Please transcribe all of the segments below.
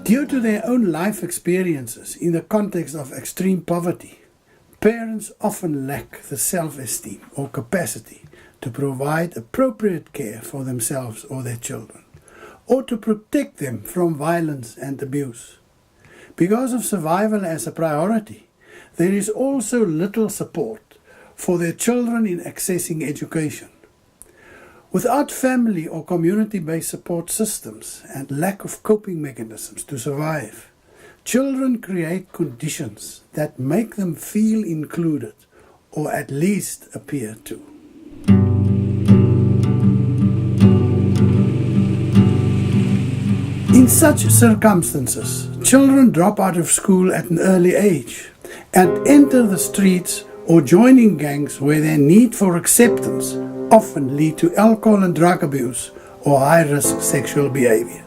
Due to their own life experiences in the context of extreme poverty, parents often lack the self-esteem or capacity to provide appropriate care for themselves or their children, or to protect them from violence and abuse. Because of survival as a priority, there is also little support for their children in accessing education. Without family or community-based support systems and lack of coping mechanisms to survive, children create conditions that make them feel included, or at least appear to. In such circumstances, children drop out of school at an early age and enter the streets or joining gangs where their need for acceptance often lead to alcohol and drug abuse or high-risk sexual behavior.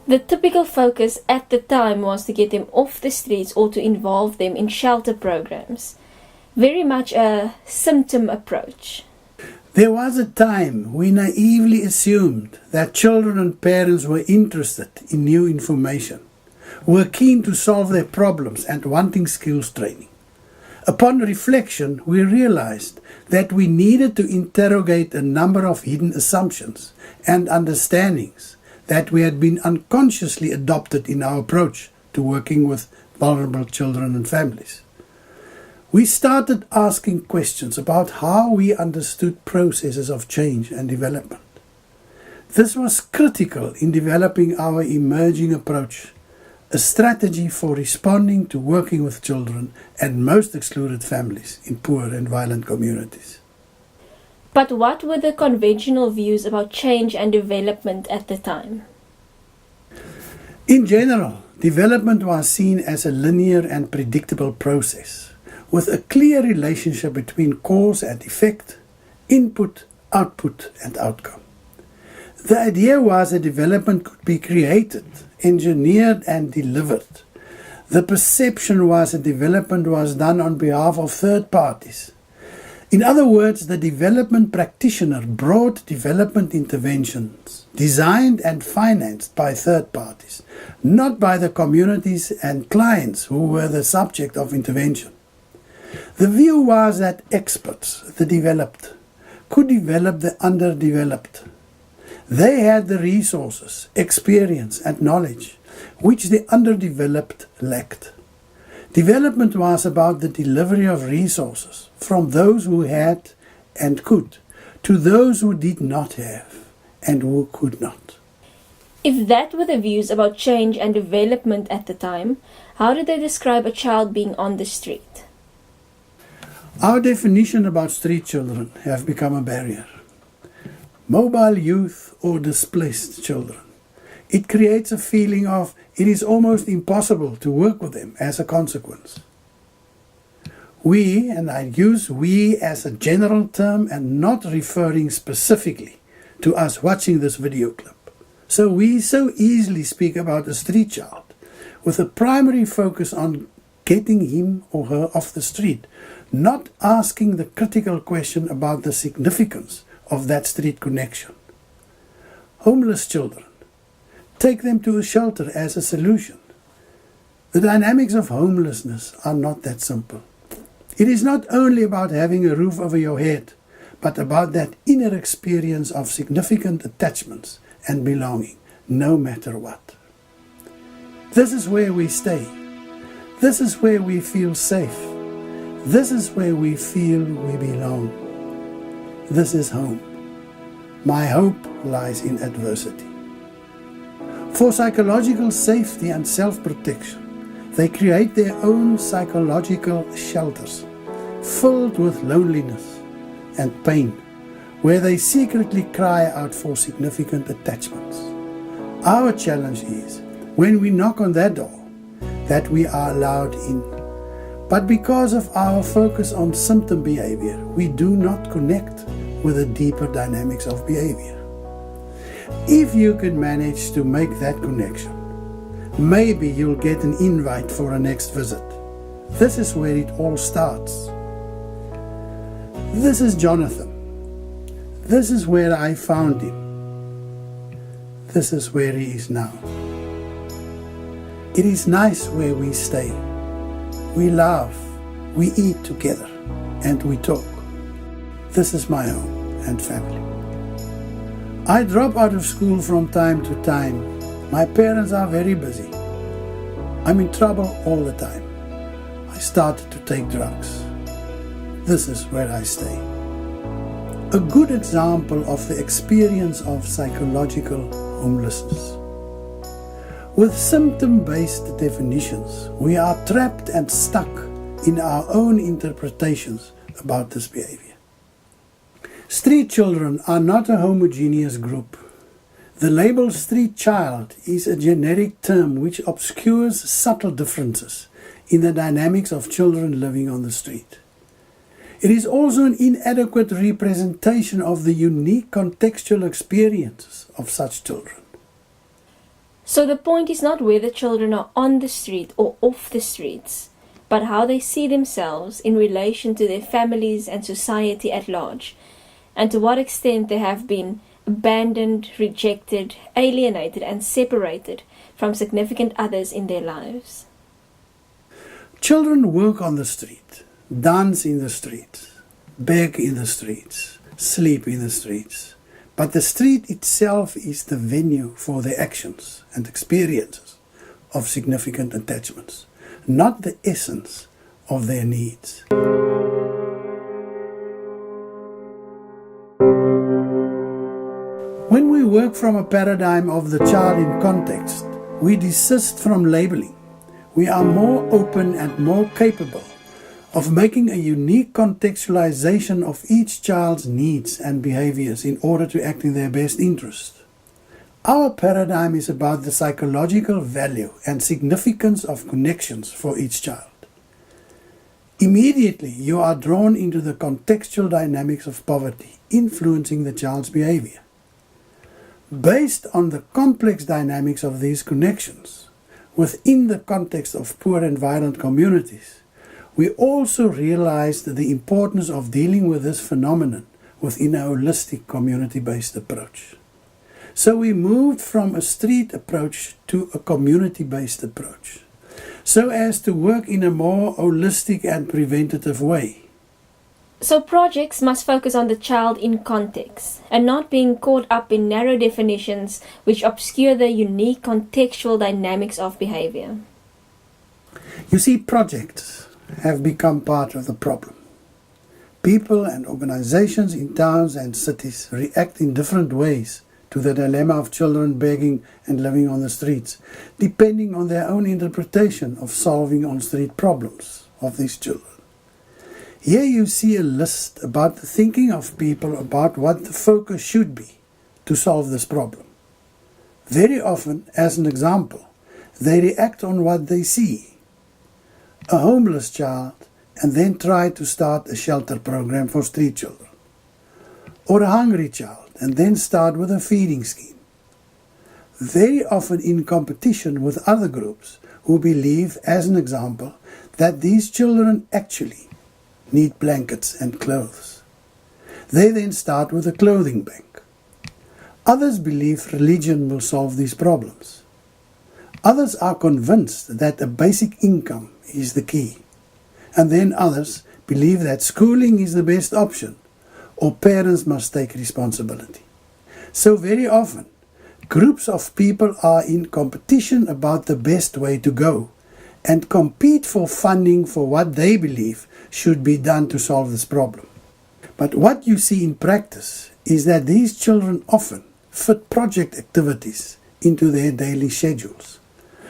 The typical focus at the time was to get them off the streets or to involve them in shelter programs. Very much a symptom approach. There was a time we naively assumed that children and parents were interested in new information, were keen to solve their problems and wanting skills training. Upon reflection, we realized that we needed to interrogate a number of hidden assumptions and understandings that we had been unconsciously adopted in our approach to working with vulnerable children and families. We started asking questions about how we understood processes of change and development. This was critical in developing our emerging approach, a strategy for responding to working with children and most excluded families in poor and violent communities. But what were the conventional views about change and development at the time? In general, development was seen as a linear and predictable process, with a clear relationship between cause and effect, input, output, and outcome. The idea was that development could be created, engineered, and delivered. The perception was that development was done on behalf of third parties. In other words, the development practitioner brought development interventions designed and financed by third parties, not by the communities and clients who were the subject of intervention. The view was that experts, the developed, could develop the underdeveloped. They had the resources, experience, and knowledge which the underdeveloped lacked. Development was about the delivery of resources from those who had and could to those who did not have and who could not. If that were the views about change and development at the time, how did they describe a child being on the street? Our definition about street children have become a barrier. Mobile youth or displaced children. It creates a feeling of it is almost impossible to work with them as a consequence. We, and I use we as a general term and not referring specifically to us watching this video clip. So we so easily speak about a street child with a primary focus on getting him or her off the street, not asking the critical question about the significance of that street connection. Homeless children. Take them to a shelter as a solution. The dynamics of homelessness are not that simple. It is not only about having a roof over your head, but about that inner experience of significant attachments and belonging, no matter what. This is where we stay. This is where we feel safe. This is where we feel we belong. This is home. My hope lies in adversity. For psychological safety and self-protection, they create their own psychological shelters, filled with loneliness and pain, where they secretly cry out for significant attachments. Our challenge is, when we knock on that door, that we are allowed in. But because of our focus on symptom behavior, we do not connect with the deeper dynamics of behavior. If you can manage to make that connection, maybe you'll get an invite for a next visit. This is where it all starts. This is Jonathan. This is where I found him. This is where he is now. It is nice where we stay. We laugh, we eat together, and we talk. This is my home and family. I drop out of school from time to time. My parents are very busy. I'm in trouble all the time. I started to take drugs. This is where I stay. A good example of the experience of psychological homelessness. With symptom-based definitions, we are trapped and stuck in our own interpretations about this behavior. Street children are not a homogeneous group. The label street child is a generic term which obscures subtle differences in the dynamics of children living on the street. It is also an inadequate representation of the unique contextual experiences of such children. So the point is not whether children are on the street or off the streets, but how they see themselves in relation to their families and society at large, and to what extent they have been abandoned, rejected, alienated, and separated from significant others in their lives. Children work on the street, dance in the streets, beg in the streets, sleep in the streets. But the street itself is the venue for their actions and experiences of significant attachments, not the essence of their needs. When we work from a paradigm of the child in context, we desist from labeling. We are more open and more capable of making a unique contextualization of each child's needs and behaviors in order to act in their best interest. Our paradigm is about the psychological value and significance of connections for each child. Immediately, you are drawn into the contextual dynamics of poverty, influencing the child's behavior. Based on the complex dynamics of these connections, within the context of poor and violent communities, we also realized the importance of dealing with this phenomenon within a holistic community-based approach. So we moved from a street approach to a community-based approach, so as to work in a more holistic and preventative way. So projects must focus on the child in context, and not being caught up in narrow definitions which obscure the unique contextual dynamics of behavior. You see, projects have become part of the problem. People and organizations in towns and cities react in different ways to the dilemma of children begging and living on the streets, depending on their own interpretation of solving on-street problems of these children. Here you see a list about the thinking of people about what the focus should be to solve this problem. Very often, as an example, they react on what they see. A homeless child, and then try to start a shelter program for street children. Or a hungry child, and then start with a feeding scheme. Very often in competition with other groups who believe, as an example, that these children actually need blankets and clothes. They then start with a clothing bank. Others believe religion will solve these problems. Others are convinced that a basic income is the key. And then others believe that schooling is the best option, or parents must take responsibility. So very often, groups of people are in competition about the best way to go, and compete for funding for what they believe should be done to solve this problem. But what you see in practice is that these children often fit project activities into their daily schedules.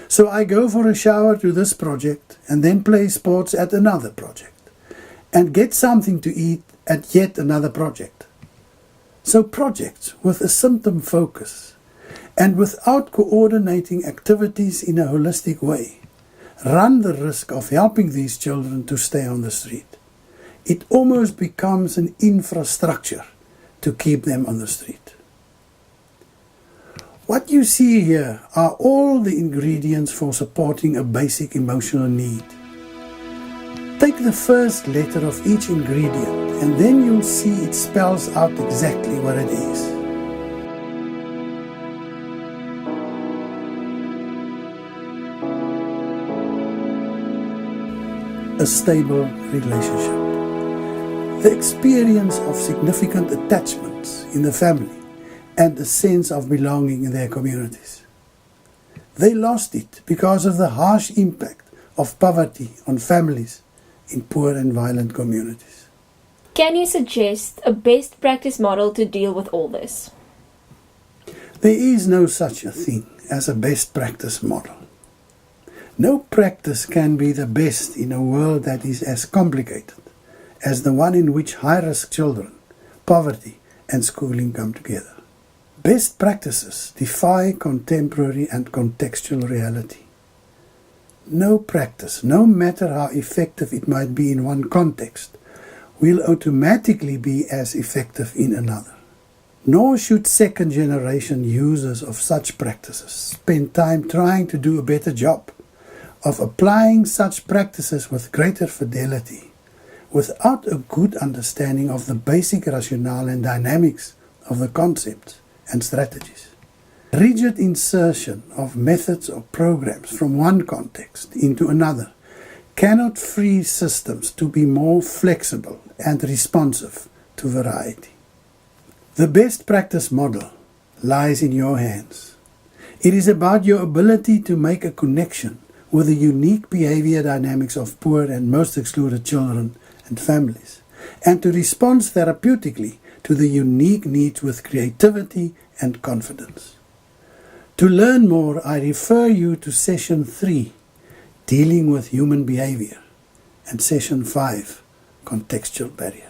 So I go for a shower to this project and then play sports at another project and get something to eat at yet another project. So projects with a symptom focus and without coordinating activities in a holistic way run the risk of helping these children to stay on the street. It almost becomes an infrastructure to keep them on the street. What you see here are all the ingredients for supporting a basic emotional need. Take the first letter of each ingredient and then you'll see it spells out exactly what it is. a stable relationship. The experience of significant attachments in the family and a sense of belonging in their communities. They lost it because of the harsh impact of poverty on families in poor and violent communities. Can you suggest a best practice model to deal with all this? There is no such a thing as a best practice model. No practice can be the best in a world that is as complicated as the one in which high-risk children, poverty and schooling come together. Best practices defy contemporary and contextual reality. No practice, no matter how effective it might be in one context, will automatically be as effective in another. Nor should second-generation users of such practices spend time trying to do a better job of applying such practices with greater fidelity, without a good understanding of the basic rationale and dynamics of the concepts and strategies. Rigid insertion of methods or programs from one context into another cannot free systems to be more flexible and responsive to variety. The best practice model lies in your hands. It is about your ability to make a connection with the unique behavior dynamics of poor and most excluded children and families, and to respond therapeutically to the unique needs with creativity and confidence. To learn more, I refer you to Session 3, Dealing with Human Behavior, and Session 5, Contextual Barriers.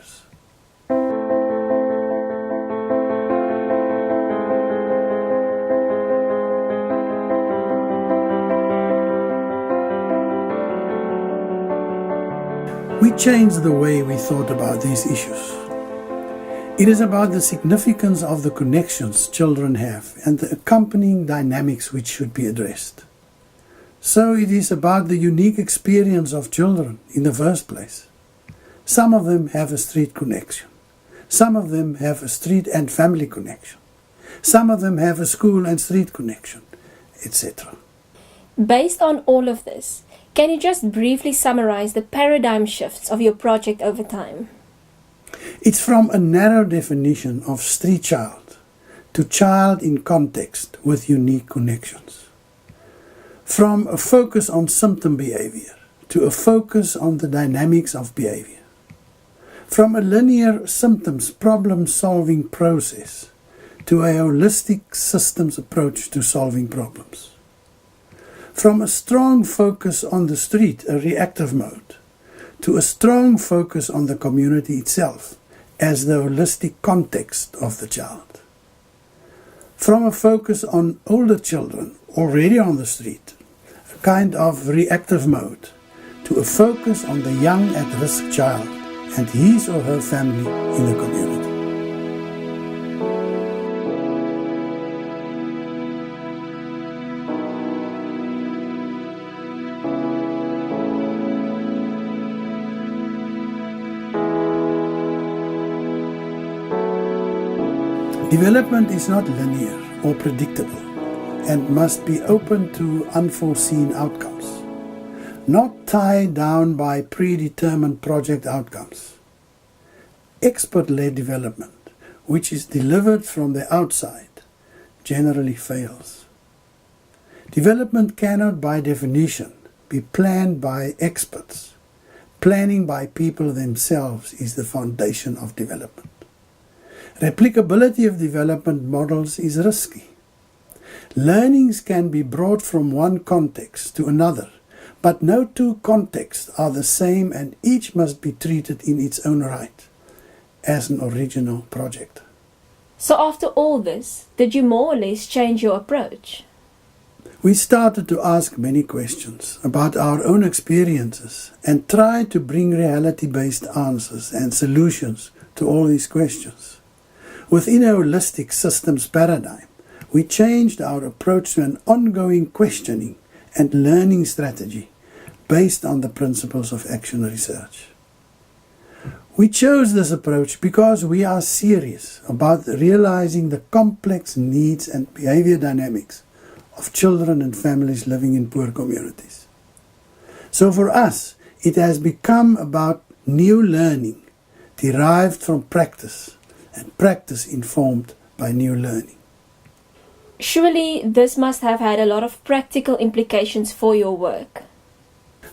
We changed the way we thought about these issues. It is about the significance of the connections children have and the accompanying dynamics which should be addressed. So it is about the unique experience of children in the first place. Some of them have a street connection. Some of them have a street and family connection. Some of them have a school and street connection, etc. Based on all of this, can you just briefly summarize the paradigm shifts of your project over time? It's from a narrow definition of street child to child in context with unique connections. From a focus on symptom behavior to a focus on the dynamics of behavior. From a linear symptoms problem-solving process to a holistic systems approach to solving problems. From a strong focus on the street, a reactive mode, to a strong focus on the community itself as the holistic context of the child. From a focus on older children already on the street, a kind of reactive mode, to a focus on the young at-risk child and his or her family in the community. Development is not linear or predictable and must be open to unforeseen outcomes, not tied down by predetermined project outcomes. Expert-led development, which is delivered from the outside, generally fails. Development cannot, by definition, be planned by experts. Planning by people themselves is the foundation of development. Replicability of development models is risky. Learnings can be brought from one context to another, but no two contexts are the same and each must be treated in its own right, as an original project. So after all this, did you more or less change your approach? We started to ask many questions about our own experiences and tried to bring reality-based answers and solutions to all these questions. Within a holistic systems paradigm, we changed our approach to an ongoing questioning and learning strategy based on the principles of action research. We chose this approach because we are serious about realizing the complex needs and behavior dynamics of children and families living in poor communities. So for us, It has become about new learning derived from practice and practice informed by new learning. Surely this must have had a lot of practical implications for your work.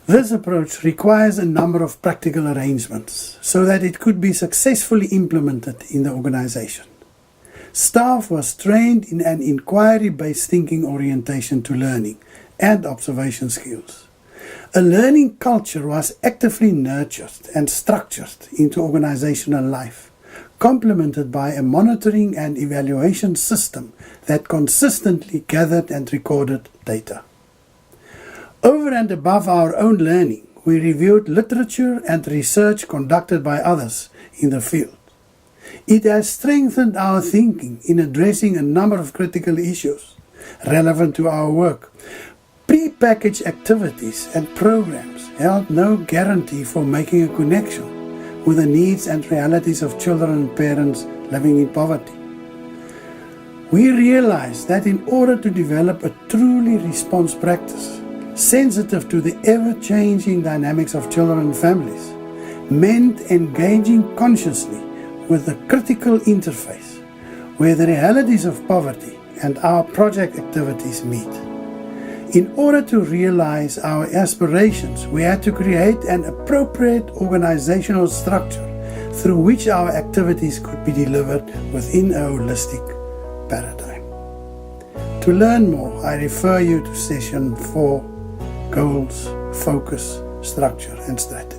This approach requires a number of practical arrangements so that it could be successfully implemented in the organization. Staff was trained in an inquiry-based thinking orientation to learning and observation skills. A learning culture was actively nurtured and structured into organizational life, complemented by a monitoring and evaluation system that consistently gathered and recorded data. Over and above our own learning, we reviewed literature and research conducted by others in the field. It has strengthened our thinking in addressing a number of critical issues relevant to our work. Pre-packaged activities and programs held no guarantee for making a connection with the needs and realities of children and parents living in poverty. We realized that in order to develop a truly response practice, sensitive to the ever-changing dynamics of children and families, meant engaging consciously with the critical interface where the realities of poverty and our project activities meet. In order to realize our aspirations, we had to create an appropriate organizational structure through which our activities could be delivered within a holistic paradigm. To learn more, I refer you to session 4, Goals, Focus, Structure and Strategy.